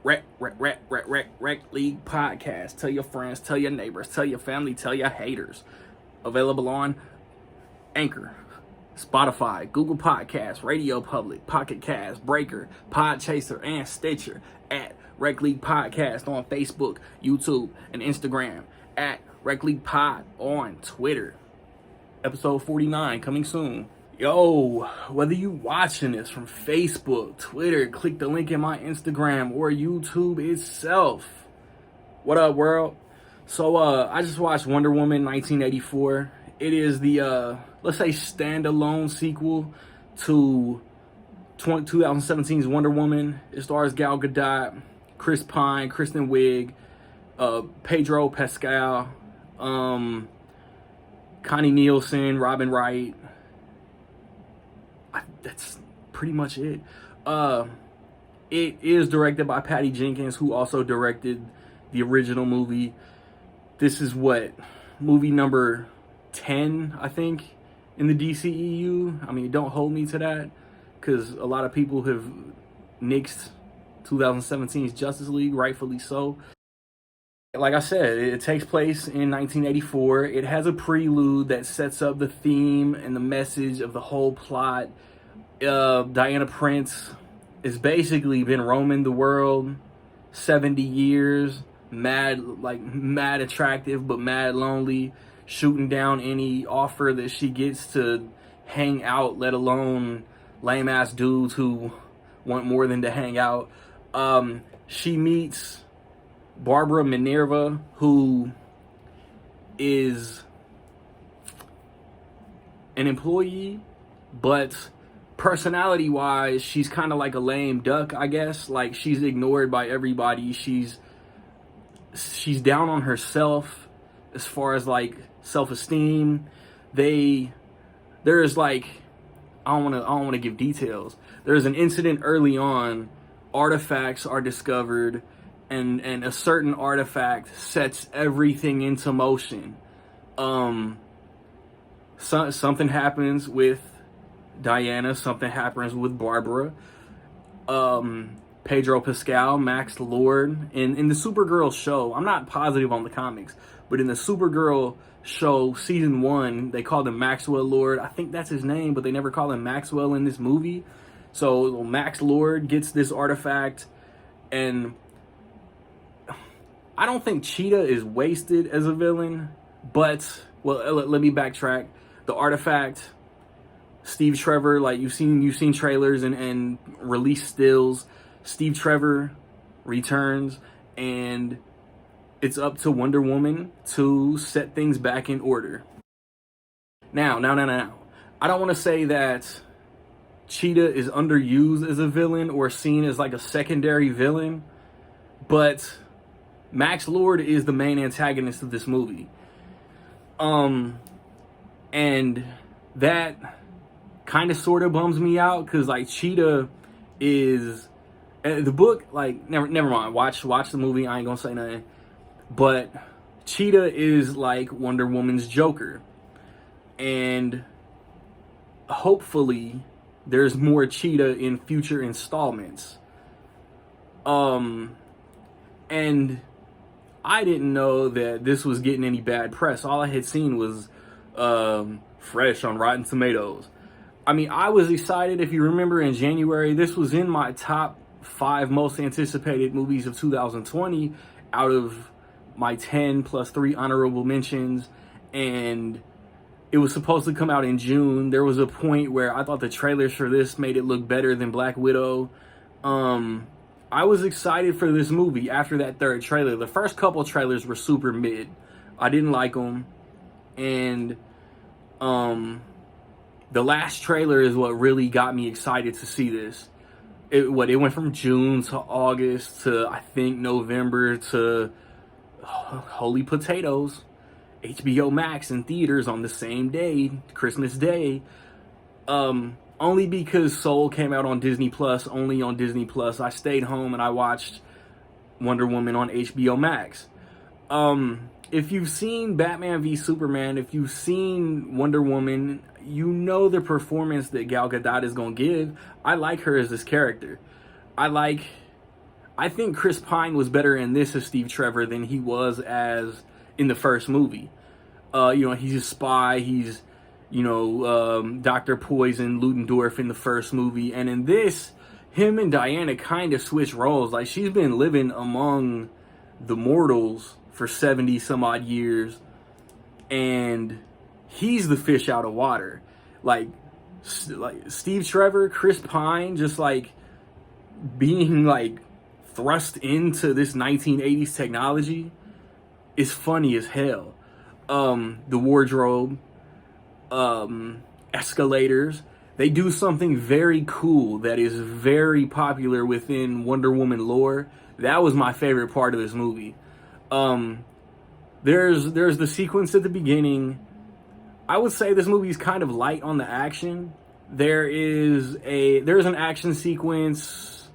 Rec League Podcast. Tell your friends, tell your neighbors, tell your family, tell your haters. Available on Anchor, Spotify, Google Podcasts, Radio Public, Pocket Cast, Breaker, Podchaser, and Stitcher. At Rec League Podcast on Facebook, YouTube, and Instagram. At Rec League Pod on Twitter. Episode 49 coming soon. Yo, whether you watching this from Facebook, Twitter, click the link in my Instagram, or YouTube itself. What up, world? So, I just watched Wonder Woman 1984. It is the, let's say, standalone sequel to 2017's Wonder Woman. It stars Gal Gadot, Chris Pine, Kristen Wiig, Pedro Pascal, Connie Nielsen, Robin Wright. That's pretty much it. It is directed by Patty Jenkins, who also directed the original movie. This is movie number 10, I think, in the DCEU. I mean, don't hold me to that, because a lot of people have nixed 2017's Justice League, rightfully so. Like I said, it takes place in 1984. It has a prelude that sets up the theme and the message of the whole plot. Diana Prince has basically been roaming the world 70 years, mad attractive, but mad lonely, shooting down any offer that she gets to hang out, let alone lame-ass dudes who want more than to hang out. She meets Barbara Minerva, who is an employee, but personality-wise, she's kind of like a lame duck, I guess. Like, she's ignored by everybody. She's down on herself as far as, like, self-esteem. There's like, I don't want to give details. There's an incident early on. Artifacts are discovered, and a certain artifact sets everything into motion. Something happens with Diana, something happens with Barbara. Pedro Pascal, Max Lord, in the Supergirl show, I'm not positive on the comics, but in the Supergirl show, season 1, they called him Maxwell Lord. I think that's his name, but they never call him Maxwell in this movie. So Max Lord gets this artifact, and I don't think Cheetah is wasted as a villain, but, well, let me backtrack. The artifact, Steve Trevor, like, you've seen trailers and release stills. Steve Trevor returns, and it's up to Wonder Woman to set things back in order. Now. I don't want to say that Cheetah is underused as a villain or seen as like a secondary villain, but Max Lord is the main antagonist of this movie. And that kind of sort of bums me out, because like Cheetah is the book, like, never mind. Watch the movie. I ain't gonna say nothing. But Cheetah is like Wonder Woman's Joker, and hopefully there's more Cheetah in future installments. And I didn't know that this was getting any bad press. All I had seen was fresh on Rotten Tomatoes. I mean, I was excited. If you remember, in January, this was in my top 5 most anticipated movies of 2020 out of my 10 plus 3 honorable mentions, and it was supposed to come out in June. There was a point where I thought the trailers for this made it look better than Black Widow. I was excited for this movie after that third trailer. The first couple trailers were super mid. I didn't like them. And the last trailer is what really got me excited to see this. It went from June to August to, I think, November to Holy Potatoes, HBO Max in theaters on the same day, Christmas Day. Only because Soul came out on Disney Plus, only on Disney Plus. I stayed home and I watched Wonder Woman on HBO Max. If you've seen Batman v Superman, if you've seen Wonder Woman, you know the performance that Gal Gadot is going to give. I like her as this character. I like I think Chris Pine was better in this as Steve Trevor than he was as in the first movie. He's a spy. He's, Dr. Poison, Ludendorff in the first movie. And in this, him and Diana kind of switch roles. Like, she's been living among the mortals for 70 some odd years. And he's the fish out of water. Like Steve Trevor, Chris Pine, just like being like thrust into this 1980s technology is funny as hell. The wardrobe, escalators, they do something very cool that is very popular within Wonder Woman lore. That was my favorite part of this movie. There's the sequence at the beginning. I would say this movie is kind of light on the action. There's an action sequence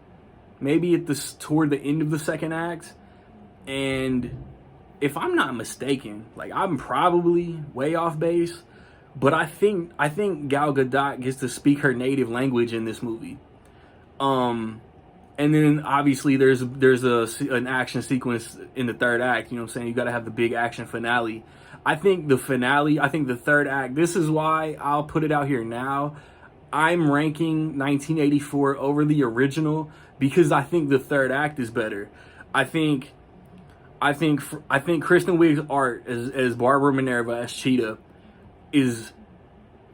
maybe toward the end of the second act, and if I'm not mistaken, like, I'm probably way off base, but I think Gal Gadot gets to speak her native language in this movie. And then obviously there's an action sequence in the third act. You know what I'm saying? You got to have the big action finale. I think the third act, this is why I'll put it out here now. I'm ranking 1984 over the original because I think the third act is better. I think Kristen Wiig's art as Barbara Minerva, as Cheetah, is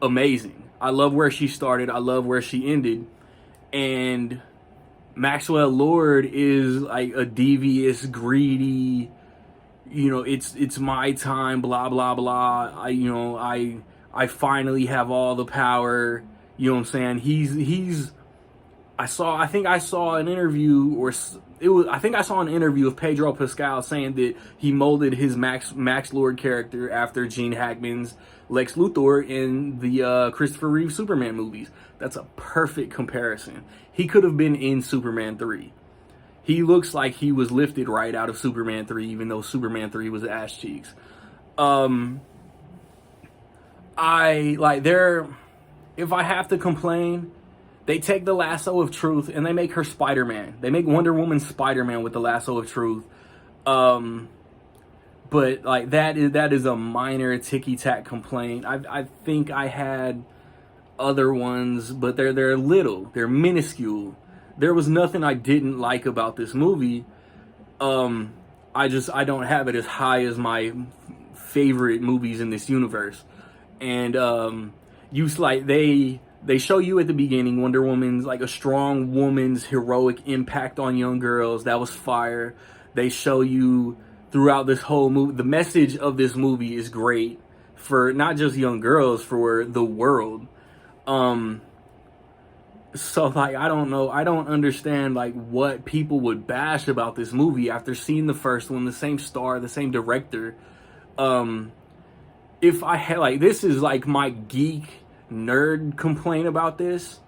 amazing. I love where she started. I love where she ended. And Maxwell Lord is like a devious, greedy, it's my time, blah, blah, blah. I finally have all the power. You know what I'm saying? I think I saw an interview of Pedro Pascal saying that he molded his Max Lord character after Gene Hackman's Lex Luthor in the Christopher Reeve Superman movies. That's a perfect comparison. He could have been in Superman 3. He looks like he was lifted right out of Superman 3, even though Superman 3 was ass cheeks. If I have to complain, they take the lasso of truth and they make her Spider-Man. They make Wonder Woman Spider-Man with the lasso of truth. But like that is a minor ticky-tack complaint. I think I had other ones, but they're little, they're minuscule. There was nothing I didn't like about this movie. I don't have it as high as my favorite movies in this universe. And they show you at the beginning Wonder Woman's like a strong woman's heroic impact on young girls. That was fire. They show you throughout this whole movie. The message of this movie is great for not just young girls, for the world. So like, I don't know. I don't understand like what people would bash about this movie after seeing the first one, the same star, the same director. If I had like, this is like my geek nerd complaint about this.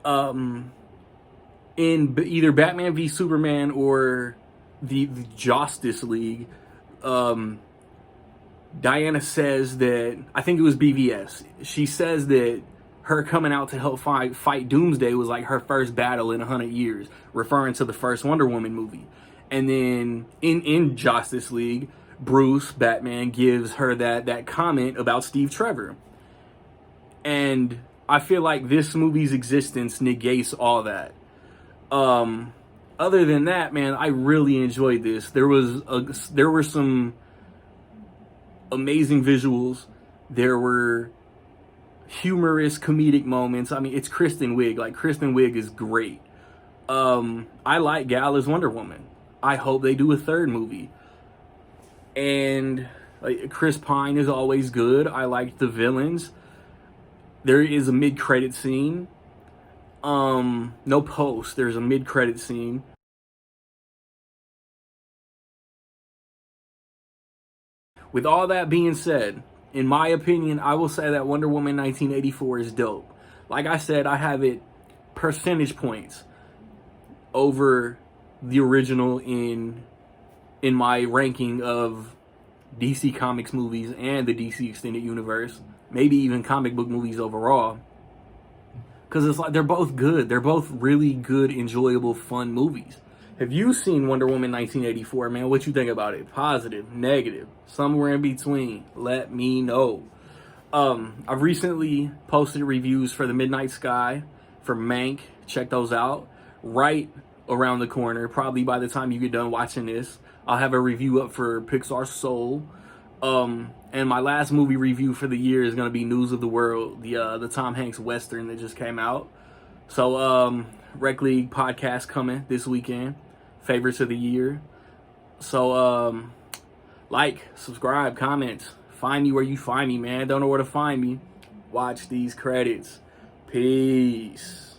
In either Batman v Superman or the Justice League, Diana says that, I think it was BVS, she says that her coming out to help fight Doomsday was like her first battle in 100 years, referring to the first Wonder Woman movie. And then in Justice League, Bruce, Batman, gives her that comment about Steve Trevor. And I feel like this movie's existence negates all that. Other than that, man, I really enjoyed this. There were some amazing visuals. There were humorous comedic moments. I mean, it's Kristen Wiig. Like, Kristen Wiig is great. I like Gal as Wonder Woman. I hope they do a third movie. And like, Chris Pine is always good. I like the villains. There is a mid-credit scene. No post. There's a mid-credit scene. With all that being said, in my opinion, I will say that Wonder Woman 1984 is dope. Like I said, I have it percentage points over the original in my ranking of DC Comics movies and the DC Extended Universe, maybe even comic book movies overall. Because it's like, they're both good. They're both really good, enjoyable, fun movies. Have you seen Wonder Woman 1984, man? What you think about it? Positive, negative, somewhere in between? Let me know. I've recently posted reviews for The Midnight Sky, for Mank. Check those out. Right around the corner, probably by the time you get done watching this, I'll have a review up for Pixar's Soul. And my last movie review for the year is gonna be News of the World, the Tom Hanks Western that just came out. So Rec League podcast coming this weekend. Favorites of the year. So like, subscribe, comment. Find me where you find me, man. Don't know where to find me. Watch these credits. Peace.